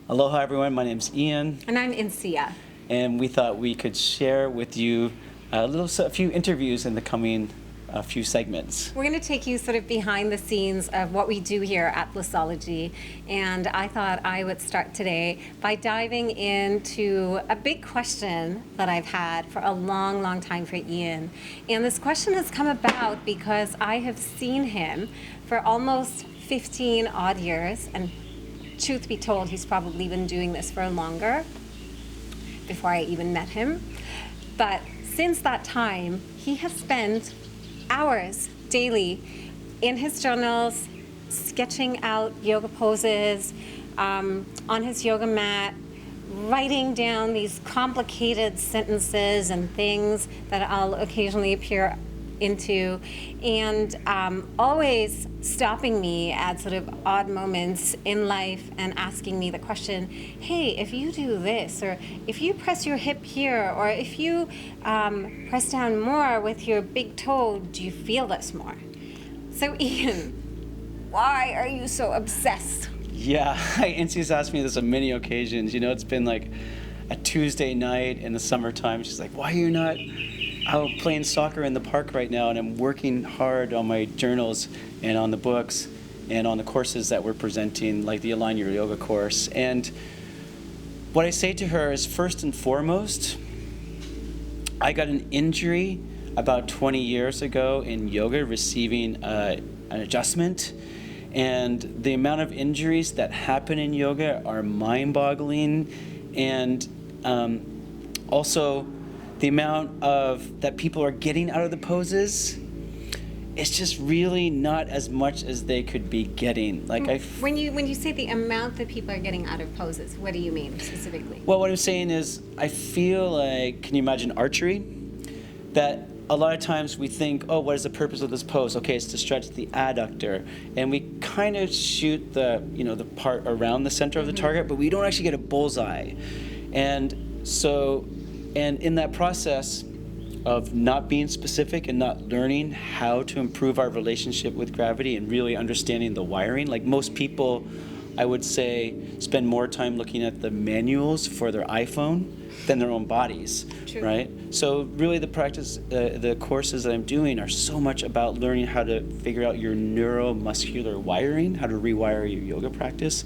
Aloha everyone, my name's Eoin, And I'm Insiya. and we thought we could share with you a few interviews in the coming few segments. We're going to take you sort of behind the scenes of what we do here at Blissology. And I thought I would start today by diving into a big question that I've had for a long, long time for Eoin. And this question has come about because I have seen him for almost 15 odd years. And truth be told, he's probably been doing this for longer before I even met him. But since that time, he has spent hours daily in his journals, sketching out yoga poses, on his yoga mat, writing down these complicated sentences and things that I'll occasionally appear into, and always stopping me at sort of odd moments in life and asking me the question, hey, if you do this, or if you press your hip here, or if you press down more with your big toe, do you feel this more? So Eoin, why are you so obsessed? Yeah, Insi's asked me this on many occasions. You know, it's been like a Tuesday night in the summertime. She's like, why are you not out playing soccer in the park right now? And I'm working hard on my journals and on the books and on the courses that we're presenting, like the Align Your Yoga course. And what I say to her is, first and foremost, I got an injury about 20 years ago in yoga, receiving an adjustment. And the amount of injuries that happen in yoga are mind-boggling. And also, the amount of that people are getting out of the poses, it's just really not as much as they could be getting. Like when you say the amount that people are getting out of poses, what do you mean specifically? Well, what I'm saying is, I feel like, can you imagine archery? That a lot of times we think, oh, what is the purpose of this pose? Okay, it's to stretch the adductor, and we kind of shoot the part around the center of the target, but we don't actually get a bullseye. And in that process of not being specific and not learning how to improve our relationship with gravity and really understanding the wiring, like most people, I would say, spend more time looking at the manuals for their iPhone than their own bodies. True. Right? So really the practice, the courses that I'm doing are so much about learning how to figure out your neuromuscular wiring, how to rewire your yoga practice.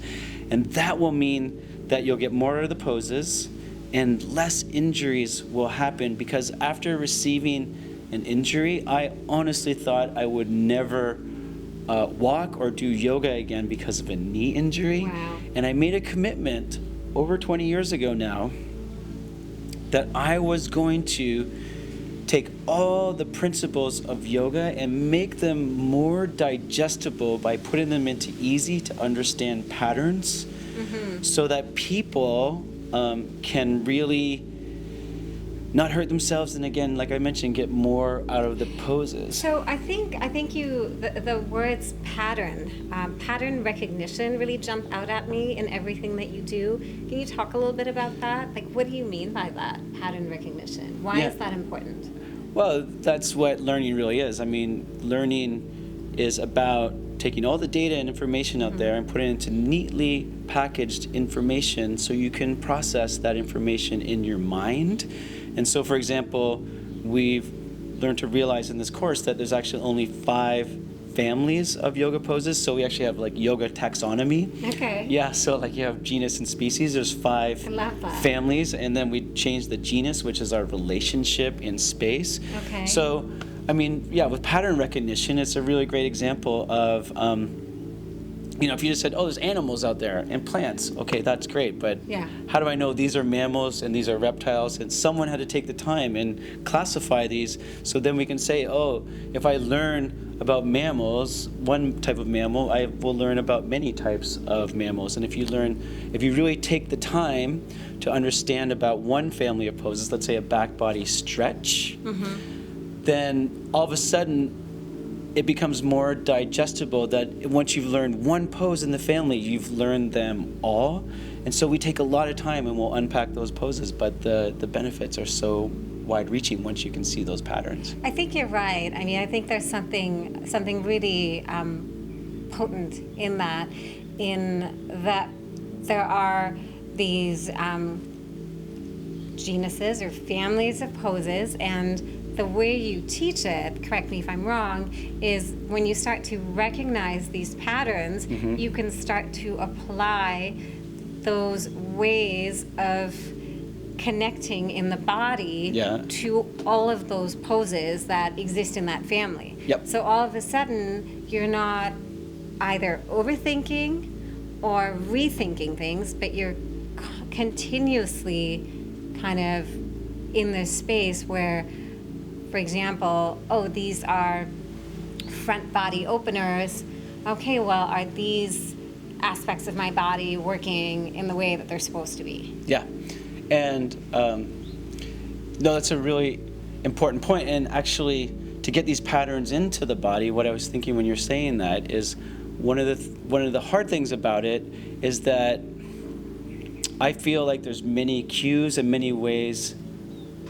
And that will mean that you'll get more out of the poses and less injuries will happen, because after receiving an injury, I honestly thought I would never walk or do yoga again because of a knee injury. Wow. And I made a commitment over 20 years ago now that I was going to take all the principles of yoga and make them more digestible by putting them into easy to understand patterns, so that people can really not hurt themselves, and again, like I mentioned, get more out of the poses. So I think the words pattern recognition really jump out at me in everything that you do. Can you talk a little bit about that? Like, what do you mean by that, pattern recognition? Why is that important? Well, that's what learning really is. I mean, learning is about taking all the data and information out there and putting it into neatly packaged information so you can process that information in your mind. And so, for example, we've learned to realize in this course that there's actually only 5 families of yoga poses. So we actually have like yoga taxonomy. Okay. Yeah, so like you have genus and species. There's 5 I love that. families, and then we changed the genus, which is our relationship in space. Okay. So, I mean, yeah, with pattern recognition, it's a really great example of, if you just said, oh, there's animals out there and plants, okay, that's great, but Yeah. how do I know these are mammals and these are reptiles? And someone had to take the time and classify these, so then we can say, oh, if I learn about mammals, one type of mammal, I will learn about many types of mammals. And if you really take the time to understand about one family of poses, let's say a back body stretch, then all of a sudden it becomes more digestible that once you've learned one pose in the family, you've learned them all. And so we take a lot of time and we'll unpack those poses, but the benefits are so wide-reaching once you can see those patterns. I think you're right. I mean, I think there's something really potent in that there are these genuses or families of poses, and the way you teach it, correct me if I'm wrong, is when you start to recognize these patterns, you can start to apply those ways of connecting in the body to all of those poses that exist in that family. Yep. So all of a sudden, you're not either overthinking or rethinking things, but you're continuously kind of in this space where, for example, oh, these are front body openers. Okay, well, are these aspects of my body working in the way that they're supposed to be? Yeah. And no, that's a really important point. And actually, to get these patterns into the body, what I was thinking when you're saying that is one of the hard things about it is that I feel like there's many cues and many ways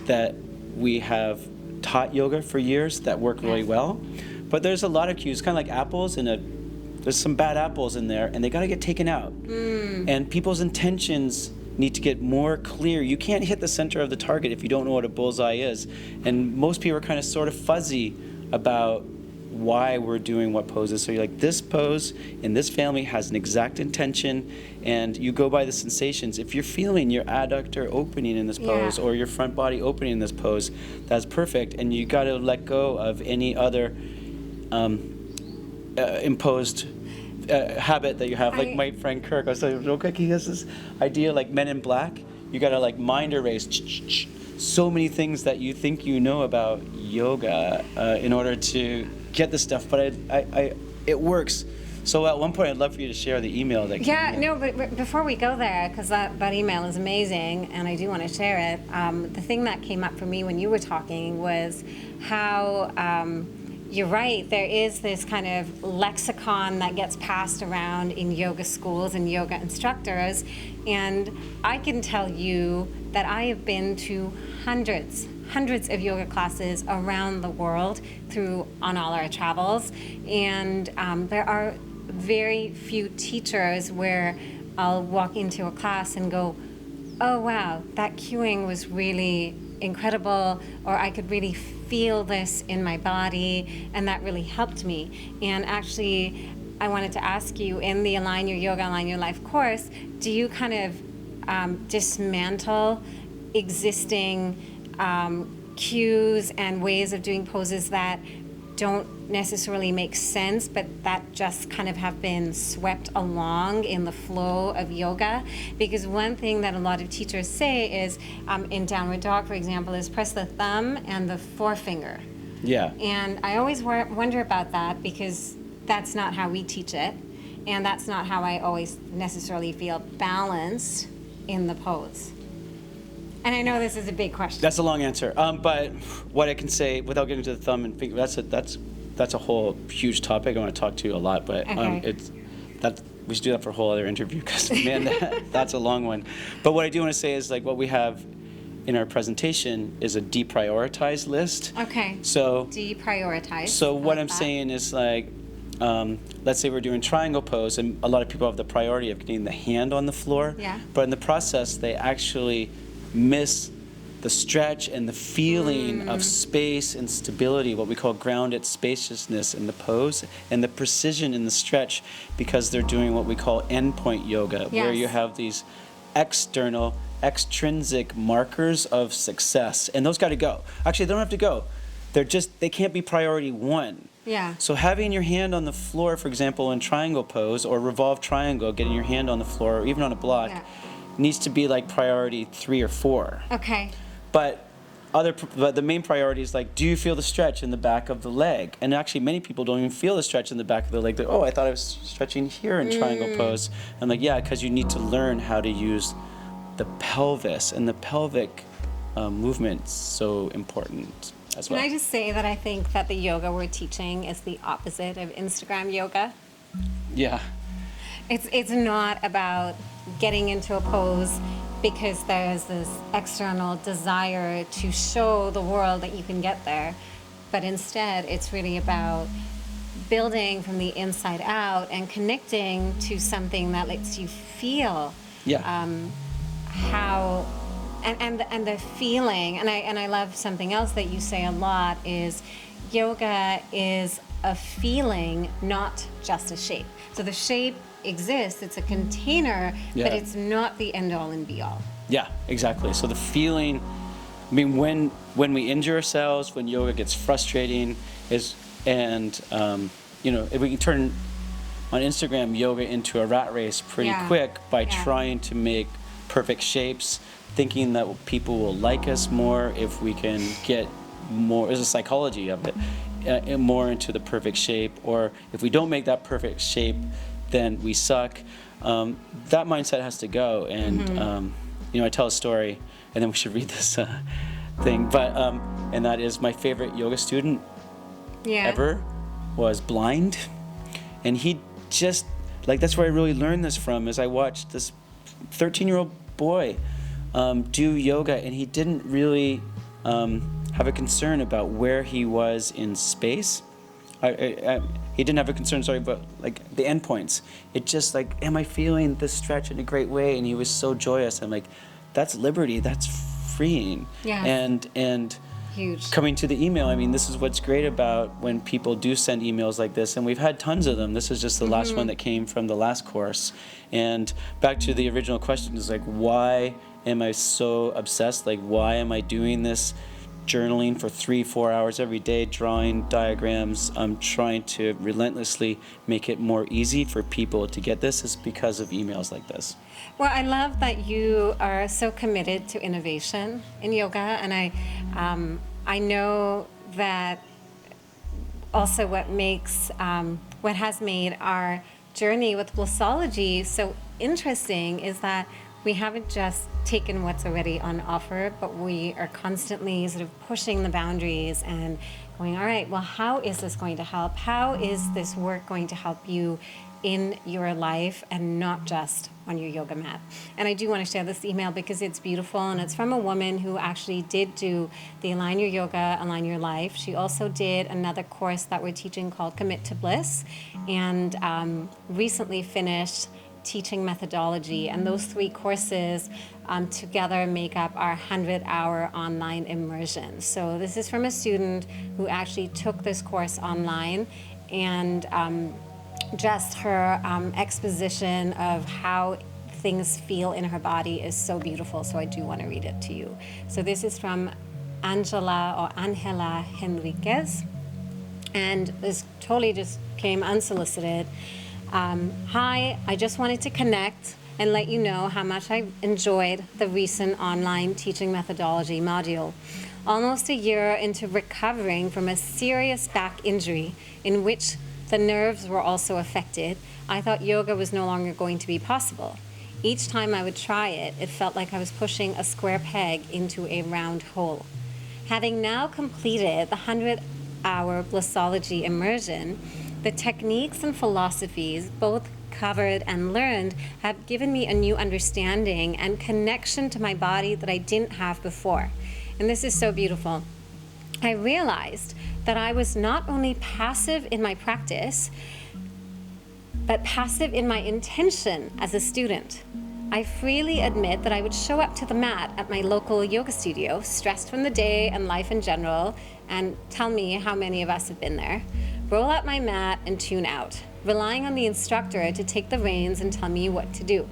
that we have taught yoga for years that work really well, but there's a lot of cues, kind of like apples there's some bad apples in there, and they got to get taken out. And people's intentions need to get more clear. You can't hit the center of the target if you don't know what a bullseye is. And most people are kind of sort of fuzzy about why we're doing what poses. So you're like, this pose in this family has an exact intention, and you go by the sensations. If you're feeling your adductor opening in this pose or your front body opening in this pose, that's perfect. And you got to let go of any other imposed habit that you have. Like my friend Kirk, I was saying real quick, he has this idea like Men in Black. You got to like mind erase so many things that you think you know about yoga in order to get this stuff, but it works. So at one point, I'd love for you to share the email that came in. No, but before we go there, because that email is amazing, and I do want to share it, the thing that came up for me when you were talking was how you're right, there is this kind of lexicon that gets passed around in yoga schools and yoga instructors, and I can tell you that I have been to hundreds of yoga classes around the world on all our travels, and there are very few teachers where I'll walk into a class and go, oh wow, that cueing was really incredible, or I could really feel this in my body, and that really helped me. And actually, I wanted to ask you, in the Align Your Yoga, Align Your Life course, do you kind of dismantle existing cues and ways of doing poses that don't necessarily make sense, but that just kind of have been swept along in the flow of yoga? Because one thing that a lot of teachers say is, in downward dog, for example, is press the thumb and the forefinger. Yeah. And I always wonder about that, because that's not how we teach it, and that's not how I always necessarily feel balanced in the pose. And I know this is a big question. That's a long answer. But what I can say, without getting to the thumb and finger, that's a whole huge topic I want to talk to you a lot. But we should do that for a whole other interview, because man, that's a long one. But what I do want to say is, like, what we have in our presentation is a deprioritize list. Okay. So deprioritize. So what I'm saying is, like, let's say we're doing triangle pose, and a lot of people have the priority of getting the hand on the floor. Yeah. But in the process, they actually miss the stretch and the feeling of space and stability, what we call grounded spaciousness in the pose, and the precision in the stretch, because they're doing what we call endpoint yoga, where you have these extrinsic markers of success, and those got to go. Actually, they don't have to go. They can't be priority one. Yeah. So having your hand on the floor, for example, in triangle pose or revolved triangle, getting your hand on the floor or even on a block, needs to be like priority 3 or 4. Okay. But the main priority is, like, do you feel the stretch in the back of the leg? And actually, many people don't even feel the stretch in the back of the leg. They're, oh, I thought I was stretching here in triangle pose. I'm like, yeah, because you need to learn how to use the pelvis, and the pelvic movement's so important as well. Can I just say that I think that the yoga we're teaching is the opposite of Instagram yoga? Yeah. It's not about getting into a pose because there's this external desire to show the world that you can get there, but instead it's really about building from the inside out and connecting to something that lets you feel Yeah. How and the feeling, and I love something else that you say a lot is yoga is a feeling, not just a shape. So the shape exists, it's a container, but it's not the end all and be all. Yeah, exactly. So the feeling, I mean, when we injure ourselves, when yoga gets frustrating, if we can turn on Instagram yoga into a rat race pretty quick by trying to make perfect shapes, thinking that people will like us more if we can get more, there's a psychology of it, more into the perfect shape, or if we don't make that perfect shape, then we suck. That mindset has to go, and I tell a story, and then we should read this thing, but and that is my favorite yoga student ever was blind, and he just, like, that's where I really learned this from, is I watched this 13-year-old boy do yoga, and he didn't really have a concern about where he was in space. He didn't have a concern, about like the endpoints. It just like, am I feeling this stretch in a great way? And he was so joyous. I'm like, that's liberty. That's freeing. Yeah. And huge. Coming to the email, I mean, this is what's great about when people do send emails like this, and we've had tons of them. This is just the last one that came from the last course. And back to the original question is like, why am I so obsessed? Like, why am I doing this? Journaling for 3-4 hours every day, drawing diagrams. I'm trying to relentlessly make it more easy for people to get this, is because of emails like this. Well, I love that you are so committed to innovation in yoga, and I know that also what has made our journey with Blissology so interesting is that we haven't just taken what's already on offer, but we are constantly sort of pushing the boundaries and going, all right, well, how is this going to help? How is this work going to help you in your life and not just on your yoga mat? And I do want to share this email because it's beautiful, and it's from a woman who actually did do the Align Your Yoga, Align Your Life. She also did another course that we're teaching called Commit to Bliss, and recently finished teaching methodology, and those 3 courses together make up our 100-hour online immersion. So this is from a student who actually took this course online, and just her exposition of how things feel in her body is so beautiful, so I do want to read it to you. So this is from Angela Henriquez, and this totally just came unsolicited. Hi, I just wanted to connect and let you know how much I enjoyed the recent online teaching methodology module. Almost a year into recovering from a serious back injury in which the nerves were also affected, I thought yoga was no longer going to be possible. Each time I would try it, it felt like I was pushing a square peg into a round hole. Having now completed the 100-hour Blissology immersion, the techniques and philosophies, both covered and learned, have given me a new understanding and connection to my body that I didn't have before. And this is so beautiful. I realized that I was not only passive in my practice, but passive in my intention as a student. I freely admit that I would show up to the mat at my local yoga studio, stressed from the day and life in general, and tell me how many of us have been there, roll out my mat and tune out, relying on the instructor to take the reins and tell me what to do.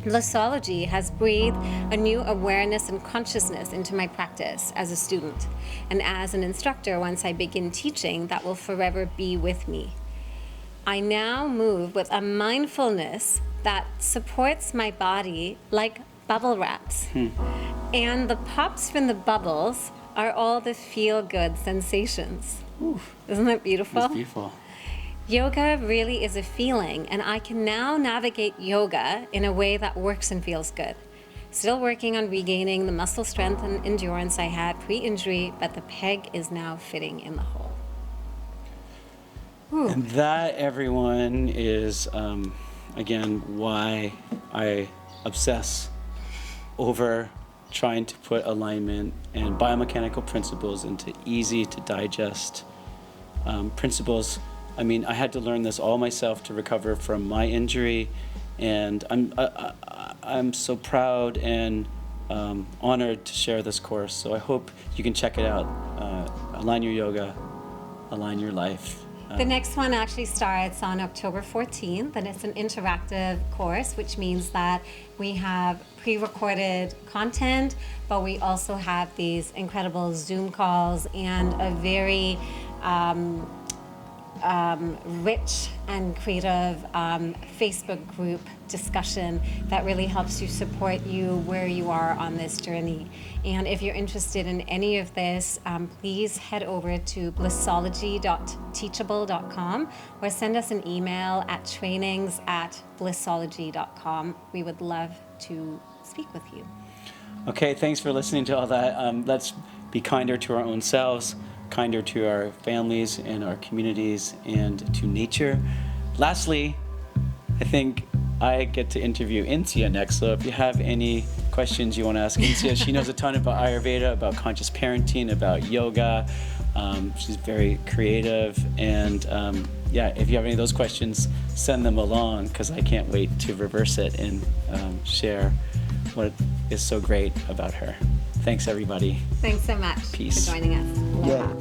Blissology has breathed a new awareness and consciousness into my practice as a student, and as an instructor, once I begin teaching, that will forever be with me. I now move with a mindfulness that supports my body like bubble wraps. And the pops from the bubbles are all the feel-good sensations. Oof. Isn't that beautiful? That's beautiful. Yoga really is a feeling, and I can now navigate yoga in a way that works and feels good. Still working on regaining the muscle strength and endurance I had pre-injury, but the peg is now fitting in the hole. Ooh. And that, everyone, is, again, why I obsess over trying to put alignment and biomechanical principles into easy to digest principles. I mean, I had to learn this all myself to recover from my injury, and I'm so proud and honored to share this course. So I hope you can check it out. Align Your Yoga, Align Your Life. The next one actually starts on October 14th, and it's an interactive course, which means that we have pre-recorded content, but we also have these incredible Zoom calls and a very rich and creative Facebook group discussion that really helps you support you where you are on this journey. And if you're interested in any of this, please head over to blissology.teachable.com or send us an email at trainings@blissology.com. We would love to speak with you. Okay, thanks for listening to all that. Let's be kinder to our own selves, kinder to our families and our communities and to nature. Lastly, I think I get to interview Insiya next, so if you have any questions you want to ask Insiya, she knows a ton about Ayurveda, about conscious parenting, about yoga. She's very creative, and if you have any of those questions, send them along, because I can't wait to reverse it and share what is so great about her. Thanks, everybody. Thanks so much Peace. for joining us. Aloha. Yeah.